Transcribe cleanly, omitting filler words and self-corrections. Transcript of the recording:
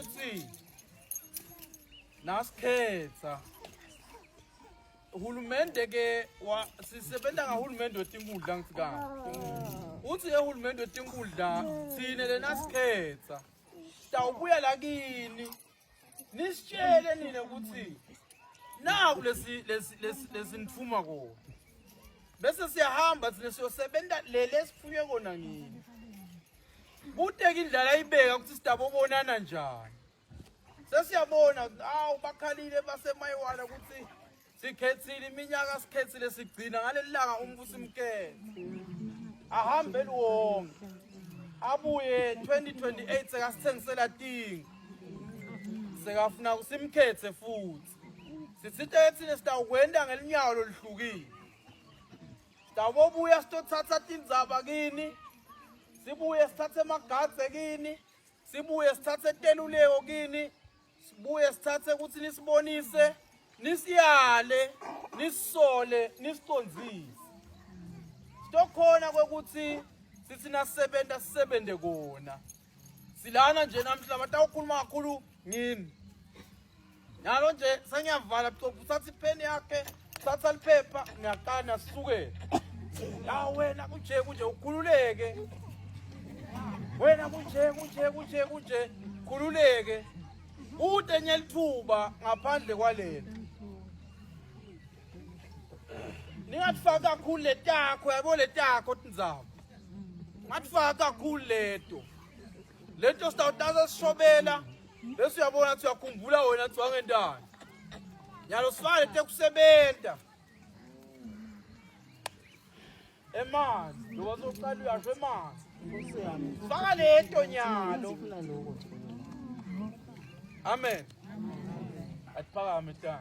ukuthi nasikhetha uhulumende ke sisebenza ngahulumende weTinkudla ngitsikana uthi ehulumende weTinkudla thine lena sikhetha sitawubuya lakini nisitshele nina ukuthi naku lesinifuma kona bese siyahamba thina siyosebenza lele sifuye kona ngini kute indlala ibeka ukuthi sitabobonana njani sesiyabona awu bakhalile basemayiwana ukuthi sikhethile iminyaka sikhethile sigcina ngalelilanga umbuso imkhethe ahambe wonke abuye 2028 sekasithengisela tinga sekafuna usimkhethe futhi sithithe thina sitawukwenda ngelinyawo lolihlukile sitabobuya sitothatha tindzaba kini sibuye sithathe emagadze kini sibuye sithathe teluleko kini sibuye sithathe ukuthi nisibonise nisiyale nisole nisicondzise sitokhona kwekuthi sithi nasebenta sisebente kona silana nje namhla batawukhuluma kakhulu ngini nalo nje sengiyavala uthatha ipheni yakhe uthatha liphepha ngiyaqana sisuke la wena kunje ukhululeke wena kunje khululeke ude nyelithuba ngaphandle kwalelo ningatfaka kakhulu letakho yabo letakho tindzaba ngatfaka kakhulu leto sitawutaza sishobela bese uyabona ukuthi uyakhumbula wena ukuthi wangentani nyalo sifane tekusebenta emanzi loba soqala uyasho emanzi faka leto nyalo amen. Amen. At Paramita.